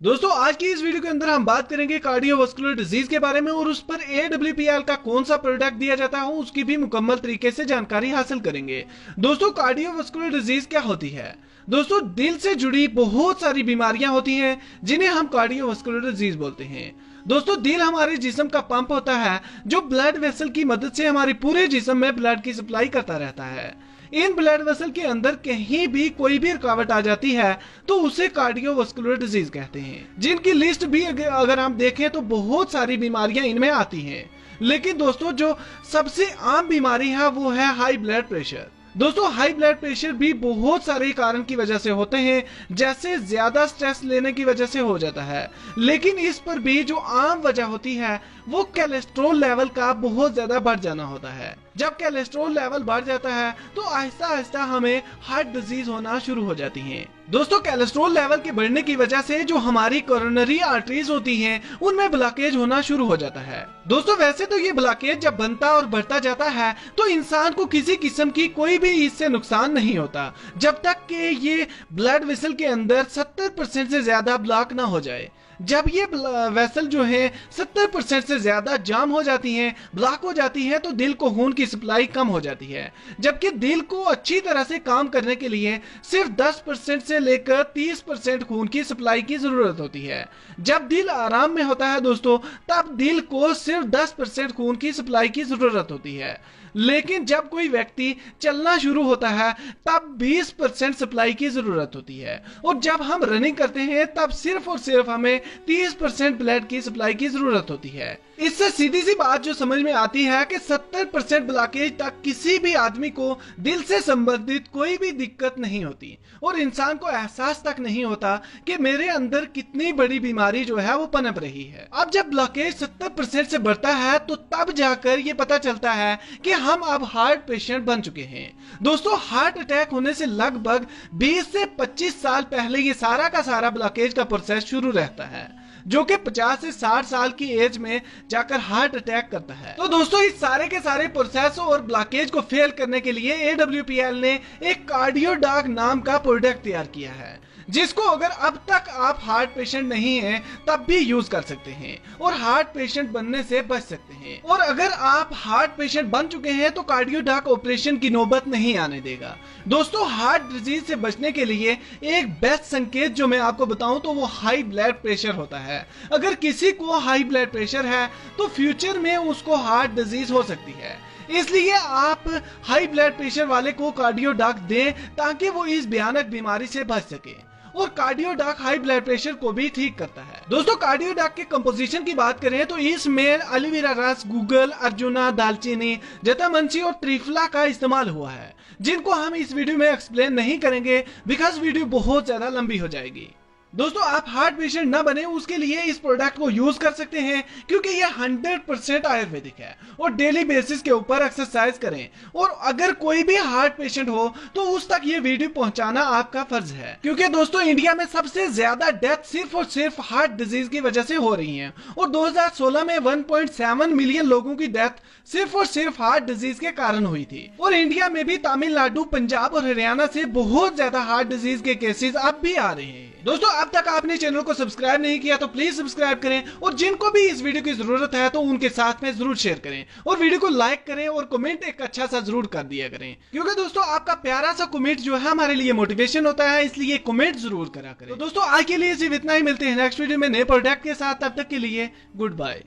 दोस्तों आज की इस वीडियो के अंदर हम बात करेंगे कार्डियोवास्कुलर डिजीज के बारे में और उस पर AWPL का कौन सा प्रोडक्ट दिया जाता है उसकी भी मुकम्मल तरीके से जानकारी हासिल करेंगे। दोस्तों कार्डियोवास्कुलर डिजीज क्या होती है? दोस्तों दिल से जुड़ी बहुत सारी बीमारियां होती हैं जिन्हें हम कार्डियोवास्कुलर डिजीज बोलते हैं। दोस्तों दिल हमारे जिस्म का पंप होता है जो ब्लड वेसल की मदद से हमारे पूरे जिस्म में ब्लड की सप्लाई करता रहता है। इन ब्लड वेसल के अंदर कहीं भी कोई भी रुकावट आ जाती है तो उसे कार्डियोवास्कुलर डिजीज कहते हैं, जिनकी लिस्ट भी अगर हम देखें तो बहुत सारी बीमारियां इनमें आती हैं। लेकिन दोस्तों जो सबसे आम बीमारी है वो है हाई ब्लड प्रेशर। दोस्तों हाई ब्लड प्रेशर भी बहुत सारे कारण की वजह से होते हैं, जैसे ज्यादा स्ट्रेस लेने की वजह से हो जाता है, लेकिन इस पर भी जो आम वजह होती है वो कोलेस्ट्रॉल लेवल का बहुत ज्यादा बढ़ जाना होता है। जब कोलेस्ट्रॉल लेवल बढ़ जाता है तो आहिस्ता आहिस्ता हमें हार्ट डिजीज होना शुरू हो जाती है। दोस्तों कोलेस्ट्रॉल लेवल के बढ़ने की वजह से जो हमारी कोरोनरी आर्टरीज होती हैं उनमें ब्लॉकेज होना शुरू हो जाता है। दोस्तों वैसे तो ये ब्लॉकेज जब बनता और बढ़ता जाता है तो इंसान को किसी किस्म की कोई भी इससे नुकसान नहीं होता जब तक कि ये ब्लड वेसल के अंदर 70% से ज्यादा ब्लॉक ना हो जाए। जब ये वेसल जो है 70% से ज्यादा जाम हो जाती हैं, ब्लॉक हो जाती है, तो दिल को खून की सप्लाई कम हो जाती है, जबकि दिल को अच्छी तरह से काम करने के लिए सिर्फ 10% से लेकर 30% खून की सप्लाई की जरूरत होती है। जब दिल आराम में होता है दोस्तों तब दिल को सिर्फ 10% खून की सप्लाई की जरूरत होती है, लेकिन जब कोई व्यक्ति चलना शुरू होता है तब 20% सप्लाई की जरूरत होती है, और जब हम रनिंग करते हैं तब सिर्फ और सिर्फ हमें 30% ब्लड की सप्लाई की जरूरत होती है। इससे सीधी सी बात जो समझ में आती है कि 70% ब्लॉकेज तक किसी भी आदमी को दिल से संबंधित कोई भी दिक्कत नहीं होती और इंसान को एहसास तक नहीं होता कि मेरे अंदर कितनी बड़ी बीमारी जो है वो पनप रही है। अब जब ब्लॉकेज 70% से बढ़ता है तो तब जाकर ये पता चलता है कि हम अब हार्ट पेशेंट बन चुके हैं। दोस्तों हार्ट अटैक होने से लगभग 20 से 25 साल पहले ये सारा का सारा ब्लॉकेज का प्रोसेस शुरू रहता है, जो कि 50 से 60 साल की एज में जाकर हार्ट अटैक करता है। तो दोस्तों इस सारे के सारे प्रोसेस और ब्लॉकेज को फेल करने के लिए AWPL ने एक कार्डियोडॉक नाम का प्रोडक्ट तैयार किया है, जिसको अगर अब तक आप हार्ट पेशेंट नहीं हैं तब भी यूज कर सकते हैं और हार्ट पेशेंट बनने से बच सकते हैं। और अगर आप हार्ट पेशेंट बन चुके हैं तो कार्डियोडॉक ऑपरेशन की नौबत नहीं आने देगा। दोस्तों हार्ट डिजीज से बचने के लिए एक बेस्ट संकेत जो मैं आपको बताऊं तो वो हाई ब्लड प्रेशर होता है। अगर किसी को हाई ब्लड प्रेशर है तो फ्यूचर में उसको हार्ट डिजीज हो सकती है, इसलिए आप हाई ब्लड प्रेशर वाले को कार्डियोडॉक दें ताकि वो इस भयानक बीमारी से बच सके। और कार्डियोडॉक हाई ब्लड प्रेशर को भी ठीक करता है। दोस्तों कार्डियोडॉक के कंपोजिशन की बात करें तो इसमें एलोवेरा रस, गूगल, अर्जुना, दालचीनी, जटामांसी और त्रिफला का इस्तेमाल हुआ है, जिनको हम इस वीडियो में एक्सप्लेन नहीं करेंगे बिकॉज वीडियो बहुत ज्यादा लंबी हो जाएगी। दोस्तों आप हार्ट पेशेंट ना बने उसके लिए इस प्रोडक्ट को यूज कर सकते हैं, क्योंकि ये 100% आयुर्वेदिक है। और डेली बेसिस के ऊपर एक्सरसाइज करें, और अगर कोई भी हार्ट पेशेंट हो तो उस तक ये वीडियो पहुंचाना आपका फर्ज है, क्योंकि दोस्तों इंडिया में सबसे ज्यादा डेथ सिर्फ और सिर्फ हार्ट डिजीज की वजह से हो रही है, और 2016 में 1.7 मिलियन लोगों की डेथ सिर्फ और सिर्फ हार्ट डिजीज के कारण हुई थी। और इंडिया में भी तमिलनाडु, पंजाब और हरियाणा से बहुत ज्यादा हार्ट डिजीज के केसेस अब भी आ रहे हैं। दोस्तों अब तक आपने चैनल को सब्सक्राइब नहीं किया तो प्लीज सब्सक्राइब करें, और जिनको भी इस वीडियो की जरूरत है तो उनके साथ में जरूर शेयर करें, और वीडियो को लाइक करें और कमेंट एक अच्छा सा जरूर कर दिया करें, क्योंकि दोस्तों आपका प्यारा सा कमेंट जो है हमारे लिए मोटिवेशन होता है, इसलिए कमेंट जरूर करा करें। तो दोस्तों आज के लिए सिर्फ इतना ही, मिलते हैं नेक्स्ट वीडियो में नए प्रोडक्ट के साथ, तब तक के लिए गुड बाय।